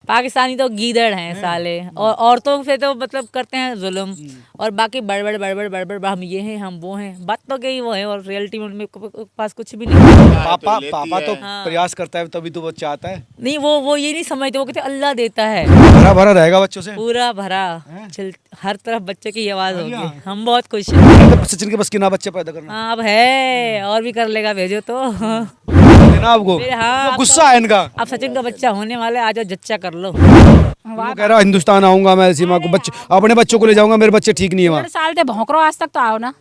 पाकिस्तानी तो गीदड़ हैं साले, और औरतों से तो मतलब करते हैं जुल्म, और बाकी बड़बड़ बड़बड़ बड़बड़ हम ये हैं हम वो हैं, बात तो कहीं वो है और रियलिटी में उनके पास कुछ भी नहीं है। पापा तो प्रयास करता है तभी तो बच्चा आता है। नहीं, वो ये नहीं समझते, वो कहते अल्लाह देता है। भरा भरा रहेगा बच्चों से, पूरा भरा हर तरफ बच्चे की आवाज होगी। हम बहुत खुश हैं। सचिन के बस की ना बच्चे पैदा करना। हाँ अब है, और भी कर लेगा, भेजो तो। देना आपको, हाँ, गुस्सा है इनका। अब सचिन का बच्चा होने वाला है, आ जाओ जच्चा कर लो। वो कह रहा हिंदुस्तान आऊंगा मैं, सीमा को बच्चे अपने बच्चों को ले जाऊंगा, मेरे बच्चे ठीक नहीं है वहाँ। 1.5 साल से भौंक रहो, आज तक तो आओ ना,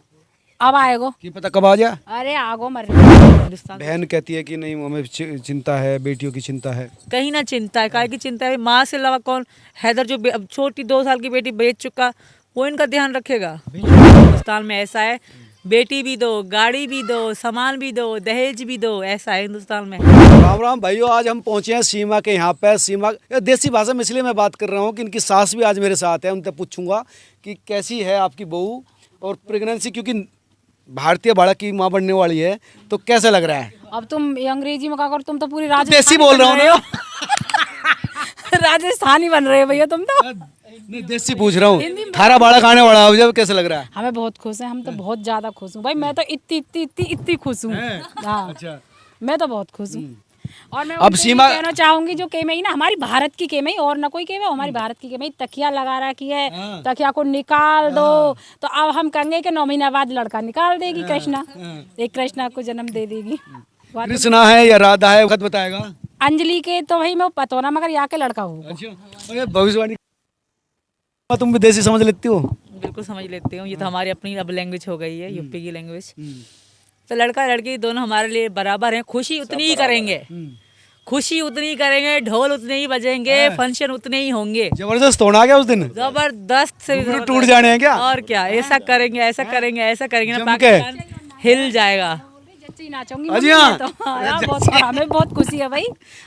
अब आएगो की पता कब आ जाए। अरे आगो मर बहन कहती है कि नहीं हमें चिंता है, बेटियों की चिंता है। कहीं ना चिंता है, काहे की चिंता है, माँ से अलावा कौन। हैदर जो अब छोटी 2 साल की बेटी बेच चुका, वो इनका ध्यान रखेगा। हिंदुस्तान में ऐसा है, बेटी भी दो, गाड़ी भी दो, सामान भी दो, दहेज भी दो, ऐसा है हिंदुस्तान में। राम राम भाइयों, आज हम पहुंचे हैं सीमा के यहाँ पे। सीमा देसी भाषा में इसलिए मैं बात कर रहा हूँ कि इनकी सास भी आज मेरे साथ है, उनसे पूछूंगा कि कैसी है आपकी बहू और प्रेगनेंसी, क्योंकि भारतीय बालक की माँ बनने वाली है, तो कैसा लग रहा है। अब तुम अंग्रेजी में क्या करो, तुम तो पूरी देसी बोल रहा हूँ ना। राजस्थानी बन रहे हो भैया तुम तो। नहीं देसी पूछ रहा हूँ, थारा बालक आने वाला है, जब कैसा लग रहा है। हमें बहुत खुश है, हम तो बहुत ज्यादा खुश हूँ भाई, मैं तो इतनी खुश हूँ। हाँ अच्छा, मैं तो बहुत खुश हूँ। और मैं अब सीमा कहना चाहूंगी जो केमई ना हमारी भारत की केमई, और ना कोई केमई, हमारी भारत की केमई तकिया लगा रखी है, तकिया को निकाल दो तो अब हम कहेंगे कि 9 महीना बाद लड़का निकाल देगी कृष्णा, एक कृष्णा को जन्म दे देगी। कृष्णा है या राधा है वक्त बताएगा। अंजलि के तो भाई मैं पता ना, मगर यहाँ के लड़का होगा। अच्छा, भविष्यवाणी तुम भी देसी समझ लेती हो। बिल्कुल समझ लेती हूँ, ये तो हमारी अपनी अब लैंग्वेज हो गई है, यूपी की लैंग्वेज। तो लड़का लड़की दोनों हमारे लिए बराबर हैं, खुशी उतनी ही करेंगे, खुशी उतनी ही करेंगे, ढोल उतने ही बजेंगे, फंक्शन उतने ही होंगे। जबरदस्त होना गया उस दिन, जबरदस्त से घुंघरू टूट जाने हैं क्या। और क्या, ऐसा करेंगे ऐसा करेंगे ऐसा करेंगे ना, पाकिस्तान हिल जाएगा। नाचूंगी अजी हाँ। तो हमें बहुत खुशी है भाई,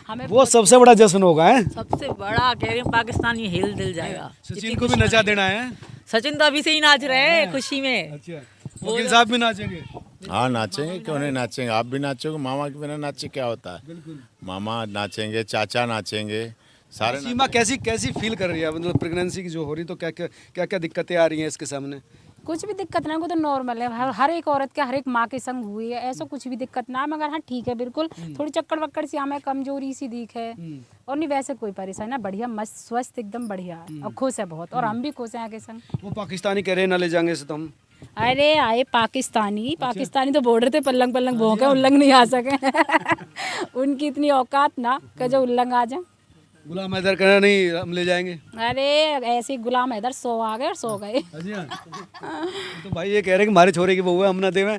हमें वो सबसे बड़ा जश्न होगा है। सबसे बड़ा कह रही हूँ, पाकिस्तान ये हिल दिल जाएगा। सचिन को भी नचा देना है। सचिन तो अभी से ही नाच रहे हैं खुशी में। अच्छा, वकील साहब भी नाचेंगे। हाँ नाचेंगे, क्यों नहीं नाचेंगे, आप भी नाचोगे, मामा के बिना नाचे क्या होता है। मामा नाचेंगे, चाचा नाचेंगे, सारे। सीमा कैसी फील कर रही है, मतलब प्रेगनेंसी की जो हो रही, तो क्या दिक्कतें आ रही हैं इसके सामने। कुछ भी दिक्कत ना, को तो नॉर्मल है, हर एक औरत के हर एक माँ के संग हुई है, ऐसा कुछ भी दिक्कत ना, मगर हाँ ठीक है बिल्कुल, थोड़ी चक्कर वक्कर सी हमें कमजोरी सी दिख है, और नहीं वैसे कोई परेशानी ना, बढ़िया मस्त स्वस्थ एकदम बढ़िया है, और खुश है बहुत, और हम भी खुश हैं आगे संग। वो पाकिस्तानी कह रहे ना ले जाएंगे से तो हम। अरे आए पाकिस्तानी तो बॉर्डर थे, पल्लंग भोंके उल्लंघ नहीं आ सके। उनकी इतनी औकात ना कि जो उल्लंघ आ जाए। गुलाम हैदर कहना नहीं हम ले जाएंगे। अरे ऐसे गुलाम हैदर 100 आ गए और 100 गए। तो भाई ये कह रहे कि हमारे छोरे की बहू है, हम ना देवें।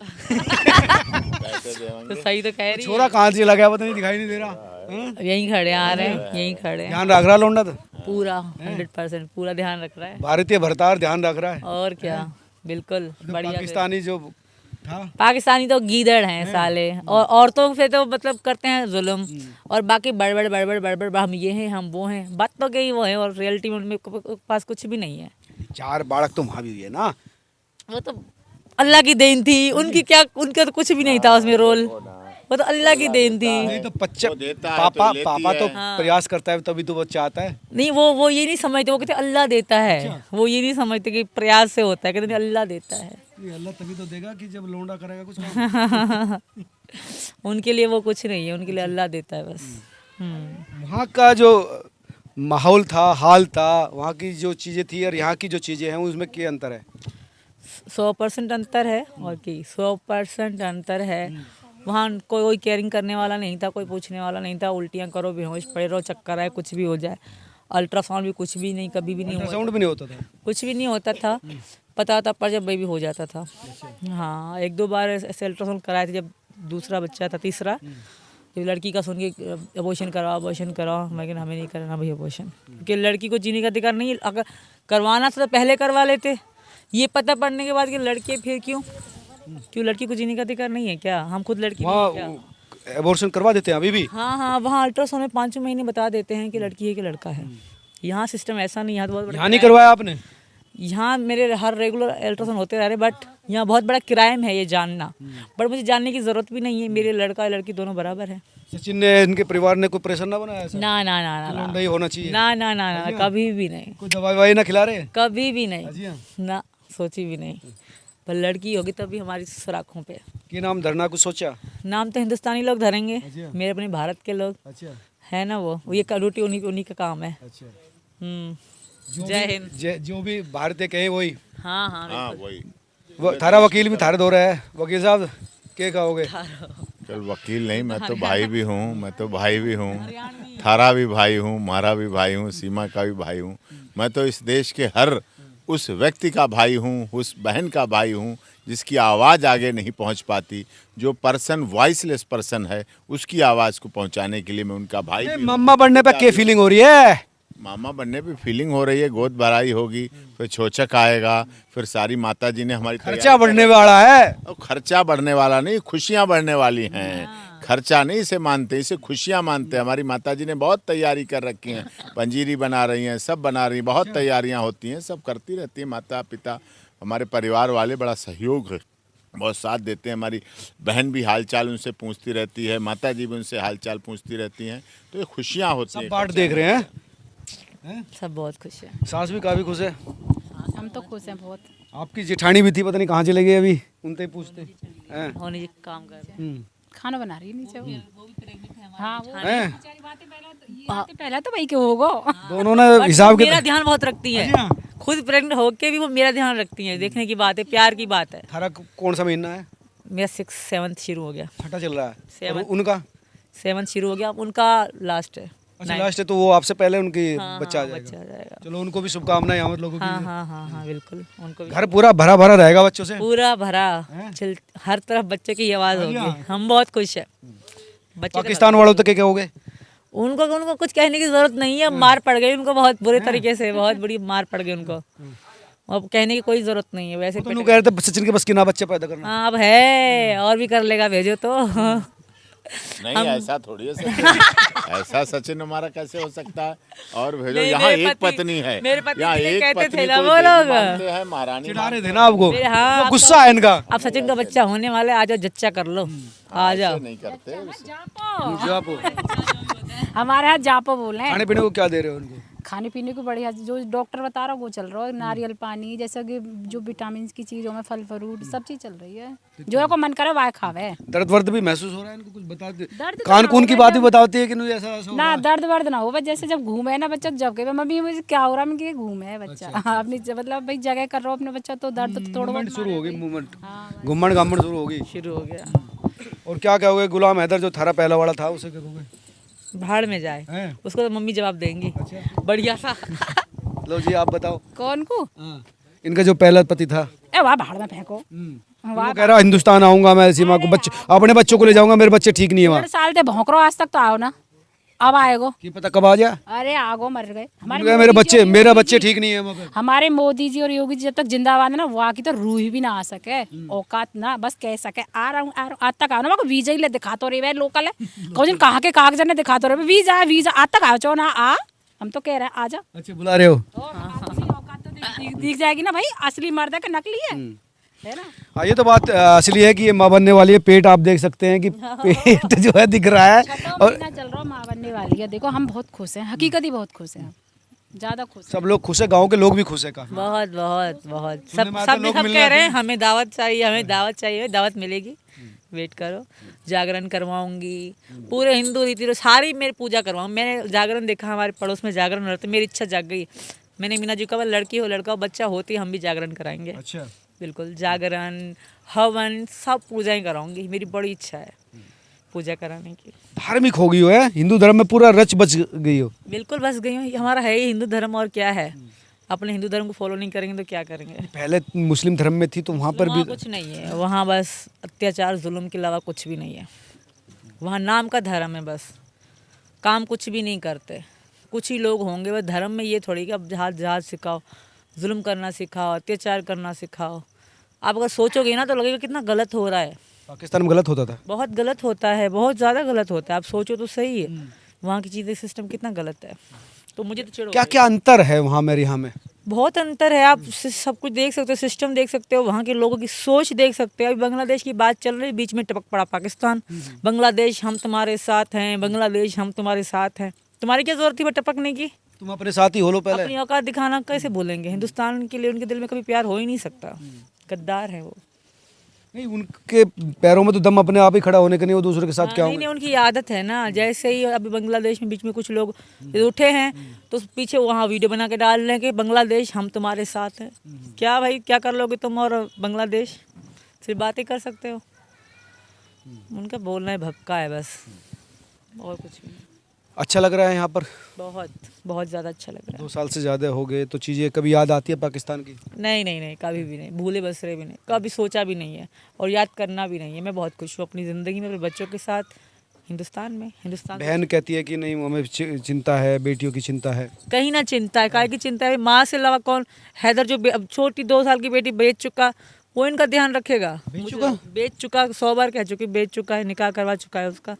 तो सही तो कह रही है। छोरा कहाँ से लगा पता नहीं, दिखाई नहीं दे रहा। यहीं खड़े आ रहे हैं, यहीं खड़े हैं। ध्यान रख रहा लौंडा तो पूरा 100% पूरा ध्यान रख रहा है। भारतीय भरतार ध्यान रख रहा है। और क्या, बिल्कुल बढ़िया। पाकिस्तानी जो था, पाकिस्तानी तो गीदड़ हैं साले, और औरतों से तो मतलब करते हैं जुल्म, और बाकी बड़बड़ बड़बड़ बड़बड़ हम ये हैं हम वो हैं, बात तो कहीं वो है और रियलिटी में उनके पास कुछ भी नहीं है। 4 बालक तो वहाँ भी हुई है ना। वो तो अल्लाह की देन थी उनकी, क्या उनका तो कुछ भी नहीं था उसमें रोल, वो तो अल्लाह की देन थी। नहीं तो बच्चा देता है पापा तो पापा तो हाँ। प्रयास करता है तभी तो बच्चा आता है। नहीं वो ये नहीं समझते, वो कहते अल्लाह देता है। वो ये नहीं समझते कि प्रयास से होता है, कहते अल्लाह देता है। अल्लाह तभी तो देगा कि जब लौंडा करेगा कुछ। उनके लिए वो कुछ नहीं है, उनके लिए अल्लाह देता है बस। वहाँ का जो माहौल था, हाल था, वहाँ की जो चीज़ें थी और यहाँ की जो चीज़ें हैं उसमें क्या अंतर है। 100% अंतर है, और की 100% अंतर है। वहाँ कोई केयरिंग करने वाला नहीं था, कोई पूछने वाला नहीं था, उल्टियाँ करो, बेहोश पड़े रहो, चक्कर आए, कुछ भी हो जाए। अल्ट्रासाउंड भी कुछ भी नहीं, कभी भी नहीं हुआ, साउंड भी नहीं होता था, कुछ भी नहीं होता था। पता था पर जब बेबी हो जाता था। हाँ 1-2 बार ऐसे अल्ट्रासाउंड कराए थे, जब दूसरा बच्चा था, तीसरा, जब लड़की का सुन के अबॉर्शन कराओ, लेकिन हमें नहीं करना भाई अबॉर्शन, क्योंकि लड़की को जीने का अधिकार नहीं है। अगर करवाना था तो पहले करवा लेते, ये पता पड़ने के बाद कि लड़के फिर क्यों लड़की को जीने का अधिकार नहीं है क्या, हम खुद लड़की वहाँ एबॉर्शन करवा देते हैं अभी भी। हाँ वहाँ अल्ट्रासाउंड में 5 महीने बता देते हैं कि लड़की है कि लड़का है। यहाँ सिस्टम ऐसा नहीं, यहाँ तो बहुत यहाँ नहीं करवाया आपने। यहाँ मेरे हर रेगुलर अल्ट्रासाउंड होते रह रहे, बट यहाँ बहुत बड़ा क्राइम है ये जानना, बट मुझे जानने की ज़रूरत भी नहीं है, मेरे लड़का लड़की दोनों बराबर है। सचिन ने, इनके परिवार ने कोई प्रेशर ना बनाया ऐसा? ना ना ना ना लौंडा ही होना चाहिए? ना ना ना ना, कभी भी नहीं, कोई दवाई ववाई ना खिला रहे? कभी भी जी हाँ। नहीं, ना सोची भी नहीं। पर लड़की होगी तभी हमारी सुराखों पे। कि नाम धरना कुछ सोचा? नाम तो हिंदुस्तानी लोग धरेंगे, अच्छा। मेरे अपने भारत के लोग अच्छा है ना, वो ये ड्यूटी उन्हीं का काम है। अच्छा। जय हिंद। जो भी भारतीय कहे वही। हाँ हाँ हाँ वही। वो थारा वकील भी थारे दो रहा है, वकील साहब क्या कहोगे? चल वकील नहीं, मैं तो भाई भी हूँ, मैं तो भाई भी हूँ, थारा भी भाई हूँ, मारा भी भाई हूँ, सीमा का भी भाई हूँ। मैं तो इस देश के हर उस व्यक्ति का भाई हूँ, उस बहन का भाई हूँ जिसकी आवाज़ आगे नहीं पहुँच पाती, जो पर्सन वॉइसलेस पर्सन है, उसकी आवाज़ को पहुँचाने के लिए मैं उनका भाई भी हूँ। मम्मा बनने पे क्या फीलिंग हो रही है? मामा बनने पे फीलिंग हो रही है, गोद भराई होगी, फिर छोचक आएगा, फिर सारी माता जी ने हमारी खर्चा बढ़ने वाला है। और खर्चा बढ़ने वाला नहीं, खुशियाँ बढ़ने वाली हैं। खर्चा नहीं इसे मानते, इसे खुशियाँ मानते हैं। हमारी माता जी ने बहुत तैयारी कर रखी हैं, पंजीरी बना रही हैं, सब बना रही हैं, बहुत तैयारियाँ होती हैं, सब करती रहती हैं। माता पिता हमारे परिवार वाले बड़ा सहयोग है, बहुत साथ देते हैं। हमारी बहन भी हालचाल उनसे पूछती रहती है, माता जी भी उनसे हालचाल पूछती रहती हैं, तो ये खुशियाँ होती हैं। सब बाट देख रहे हैं। सब बहुत खुश है। सास भी काफी खुश है। हम तो खुश हैं बहुत। आपकी जेठानी भी थी, पता नहीं कहाँ चले गई अभी, उनसे ही पूछते हैं। होने जी काम कर रहे हैं। खाना बना रही है नीचे वो। हाँ वो हैं? पहला तो भाई क्यों होगा। दोनों ने बट हिसाब के मेरा ध्यान बहुत रखती है, खुद प्रेग्नेंट होके भी वो मेरा ध्यान रखती है। देखने की बात है, प्यार की बात है। थारा कौन सा महीना है? मेरा 6-7 शुरू हो गया, छठा चल रहा है। और Seventh। उनका? 7 शुरू हो गया, उनका लास्ट है। अच्छा लास्ट है, तो वो आपसे पहले उनकी हाँ, बच्चा आ हाँ, जाएगा। बच्चा आ जाएगा। चलो उनको भी शुभकामनाएं यहाँ लोगों की। हाँ हाँ हाँ हाँ बिल्कुल, उनको भी घर पूरा भरा भरा रहेगा बच्चों से। पूरा भरा, हर तरफ बच्चे की आवाज होगी। हम बहुत खुश है। बच्चे तो पाकिस्तान वालों तो क्या कहोगे? उनको उनको कुछ कहने की जरूरत नहीं है, मार पड़ गई उनको बहुत बुरे तरीके से, बहुत बड़ी मार पड़ गई उनको। अब कहने की कोई जरूरत नहीं है। वैसे तो उन्होंने कह रहे थे सचिन के बस की ना बच्चे पैदा करना। हाँ अब है, और भी कर लेगा, भेजो तो। नहीं ऐसा थोड़ी है सचिन। ऐसा सचिन हमारा कैसे हो सकता है? और भेजो, नहीं, यहाँ मेरे एक पति- पत्नी है, मेरे पति यहाँ जी ने एक कहते पत्नी थे ना कोई वो देवी लोग। मानते हैं, महारानी चिढ़ा रहे थे ना आपको। हाँ, वो अब गुस्सा है इनका। अब सचिन का बच्चा होने वाला है, आ जाओ जच्चा कर लो, आ जाओ। नहीं करते। जो आप हमारे यहाँ जापो बोले खाने पीने को क्या दे रहे हो उनको? खाने पीने को बढ़िया जो डॉक्टर बता रहा है वो चल रहा है। नारियल पानी जैसे कि जो विटामिन की चीज़ों में फल फ्रूट सब चीज़ चल रही है। जो को मन करे वह खावे। दर्द वर्द भी महसूस हो रहा है इनको? कुछ बता दे। दर्द तो कान ना कून की होवे बात भी जब- बताती है कि नहीं ऐसा ऐसा हो रहा ना है? दर्द वर्द ना हो बस जैसे जब घूमे ना बच्चा जब कहे मम्मी मुझे क्या हो रहा है, मैं घूमे है बच्चा। अपनी मतलब भाई जगह कर रहा हूँ अपने बच्चा तो दर्द तो थोड़ा मूवमेंट बहुत शुरू होगी, मूवमेंट घुम्मण घामण शुरू होगी। शुरू हो गया। और क्या कहोगे गुलाम हैदर जो थारा पहला वाला था उसे क्या कहोगे? भाड़ में जाए, हैं? उसको तो मम्मी जवाब देंगी बढ़िया सा। लो जी आप बताओ। कौन को इनका जो पहला पति था, ए वहाँ भाड़ में फेंको। वो कह रहा हिंदुस्तान आऊंगा मैं, सीमा को बच्चे अपने बच्चों को ले जाऊंगा, मेरे बच्चे ठीक नहीं है वहाँ। 1.5 साल से भौंक रहो, आज तक तो आओ ना, अब आएगो। की पता कब आ जाए। अरे आगो मर गए मेरे मोदी बच्चे जी और मेरा योगी बच्चे जी- ठीक नहीं है वहाँ पे। हमारे मोदी जी और योगी जी जब तक जिंदाबाद है ना, वहाँ की तो रूह भी ना आ सके, औकात ना बस कह सके आ रहा हूँ आज तक आओ ना। वहाँ वीजा ही ले दिखा तो रहे लोकल है कौन कहाँ के कागज ने दिखा तो रहे वीजा आज तक आओ चो ना आ, हम तो कह रहे हैं आजा। अच्छा बुला रहे हो। औकात तो दिख जाएगी ना भाई, असली मर्द है कि नकली है ना। हाँ ये तो बात असली है कि ये माँ बनने वाली है। पेट आप देख सकते हैं कि पेट जो है दिख रहा है। और महीना चल रहा माँ बनने वाली है। देखो हम बहुत खुश हैं, हकीकत ही बहुत खुश हैं, ज्यादा खुश हैं। सब लोग खुश है, गांव के लोग भी खुश है काफी। बहुत बहुत बहुत सुनने सब में आता सब लोग सब मिलने कह रहे आते हैं हमें दावत चाहिए, हमें दावत चाहिए, दावत मिलेगी, वेट करो। जागरण करवाऊंगी, पूरे हिंदू रीति रिवाज सारी मेरी पूजा करवाऊंगी। मैंने जागरण देखा, हमारे पड़ोस में जागरण रहते, मेरी इच्छा जाग गई। मैंने मीना जी का लड़की हो लड़का हो बच्चा होती हम भी जागरण कराएंगे। अच्छा बिल्कुल जागरण हवन सब पूजाएं कराऊंगी, मेरी बड़ी इच्छा है पूजा कराने की। धार्मिक हो गई हो है, हिंदू धर्म में पूरा रच बच गई हो। बिल्कुल बस गई हूँ, हमारा है ही हिंदू धर्म, और क्या है। अपने हिंदू धर्म को फॉलो नहीं करेंगे तो क्या करेंगे। पहले मुस्लिम धर्म में थी तो वहाँ पर वहाँ भी कुछ नहीं है, वहाँ बस अत्याचार जुल्म के अलावा कुछ भी नहीं है। वहाँ नाम का धर्म है, बस काम कुछ भी नहीं करते। कुछ ही लोग होंगे बस धर्म में, ये थोड़ी कि अब जहाज जहाज सिखाओ, जुल्म करना सिखाओ, अत्याचार करना सिखाओ। आप अगर सोचोगे ना तो लगेगा कितना गलत हो रहा है। पाकिस्तान में गलत होता था। बहुत गलत होता है, बहुत ज़्यादा गलत होता है। आप सोचो तो सही है, वहाँ की चीज़ें सिस्टम कितना गलत है। तो मुझे तो चिढ़ हो क्या गई। क्या अंतर है वहाँ मेरे यहाँ में? बहुत अंतर है। आप सब कुछ देख सकते हो, सिस्टम देख सकते हो, वहाँ के लोगों की सोच देख सकते हो। अभी बांग्लादेश की बात चल रही है, बीच में टपक पड़ा पाकिस्तान। बांग्लादेश हम तुम्हारे साथ हैं, बांग्लादेश हम तुम्हारे साथ हैं। तुम्हारी क्या जरूरत थी वो टपकने की? तुम अपने साथ ही हो लो पहले। अपनी औकात दिखाना कैसे बोलेंगे? हिंदुस्तान के लिए उनके दिल में कभी प्यार हो ही नहीं सकता। गद्दार है वो। नहीं, उनके पैरों में तो दम अपने आप ही खड़ा होने के नहीं, वो दूसरे के साथ क्या नहीं होंगे। नहीं, उनकी आदत है ना। जैसे ही अभी बांग्लादेश में बीच में कुछ लोग उठे हैं तो पीछे वहाँ वीडियो बना के डाल रहे हैं कि बांग्लादेश हम तुम्हारे साथ हैं। क्या भाई, क्या कर लोगे तुम और बांग्लादेश? सिर्फ बातें कर सकते हो। उनका बोलना है भक्का है बस, और कुछ नहीं। अच्छा लग रहा है यहाँ पर? बहुत बहुत ज़्यादा अच्छा लग रहा 2 साल से ज़्यादा हो गए, तो चीज़ें कभी याद आती है पाकिस्तान की? है। नहीं नहीं नहीं, कभी भी नहीं, भूले बसरे भी नहीं, कभी सोचा भी नहीं है और याद करना भी नहीं है। मैं बहुत खुश हूँ अपनी ज़िंदगी में, अपने बच्चों के साथ, हिंदुस्तान में। हिंदुस्तान बहन कहती है कि नहीं, हमें चिंता है, बेटियों की चिंता है। कहीं ना चिंता है, काहे की चिंता है? माँ से अलावा कौन? हैदर जो अब छोटी 2 साल की बेटी बेच चुका, वो इनका ध्यान रखेगा? बेच चुका 100 बार कह चुकी, बेच चुका है, निकाह करवा चुका है उसका।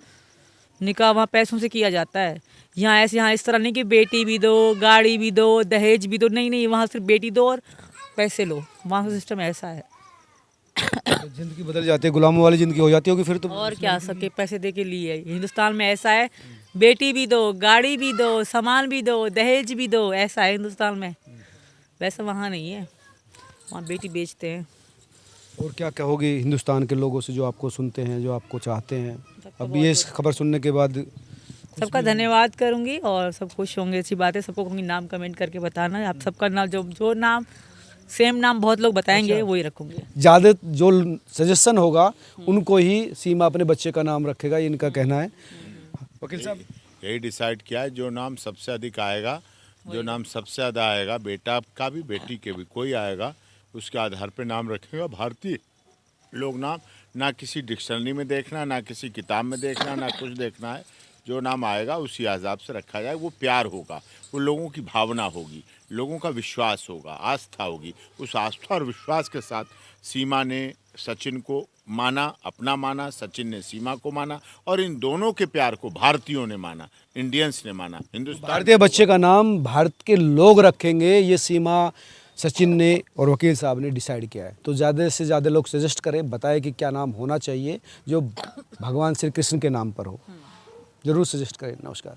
निकाह वहाँ पैसों से किया जाता है। यहाँ इस तरह नहीं कि बेटी भी दो, गाड़ी भी दो, दहेज भी दो। नहीं नहीं, वहाँ सिर्फ बेटी दो और पैसे लो। वहाँ का सिस्टम ऐसा है। जिंदगी बदल जाती है, गुलामों वाली जिंदगी हो जाती होगी फिर तो। और क्या, सबके पैसे दे के लिए हिंदुस्तान में ऐसा है, बेटी भी दो, गाड़ी भी दो, सामान भी दो, दहेज भी दो, ऐसा है हिंदुस्तान में। वैसे वहाँ नहीं है, वहाँ बेटी बेचते हैं। और क्या कहोगे हिंदुस्तान के लोगों से जो आपको सुनते हैं, जो आपको चाहते हैं? अब ये खबर सुनने के बाद सबका धन्यवाद करूंगी और सब खुश होंगे। अच्छी बात है, सबको कहूँगी नाम कमेंट करके बताना। आप सबका नाम, जो नाम सेम नाम बहुत लोग बताएंगे वही रखूंगी। ज़्यादा जो सजेशन होगा उनको ही सीमा अपने बच्चे का नाम रखेगा, ये इनका कहना है। वकील साहब, यही डिसाइड किया है, जो नाम सबसे अधिक आएगा, जो नाम सबसे ज़्यादा आएगा, बेटा का भी बेटी के भी कोई आएगा, उसके आधार पे नाम रखेगा भारतीय लोग नाम। ना किसी डिक्शनरी में देखना, ना किसी किताब में देखना, ना कुछ देखना है। जो नाम आएगा उसी हिसाब से रखा जाए। वो प्यार होगा, वो लोगों की भावना होगी, लोगों का विश्वास होगा, आस्था होगी। उस आस्था और विश्वास के साथ सीमा ने सचिन को माना, अपना माना, सचिन ने सीमा को माना, और इन दोनों के प्यार को भारतीयों ने माना, इंडियंस ने माना। हिंदुस्तान भारतीय बच्चे का नाम भारत के लोग रखेंगे, ये सीमा सचिन ने और वकील साहब ने डिसाइड किया है। तो ज़्यादा से ज़्यादा लोग सजेस्ट करें, बताएं कि क्या नाम होना चाहिए जो भगवान श्री कृष्ण के नाम पर हो। ज़रूर सजेस्ट करें। नमस्कार।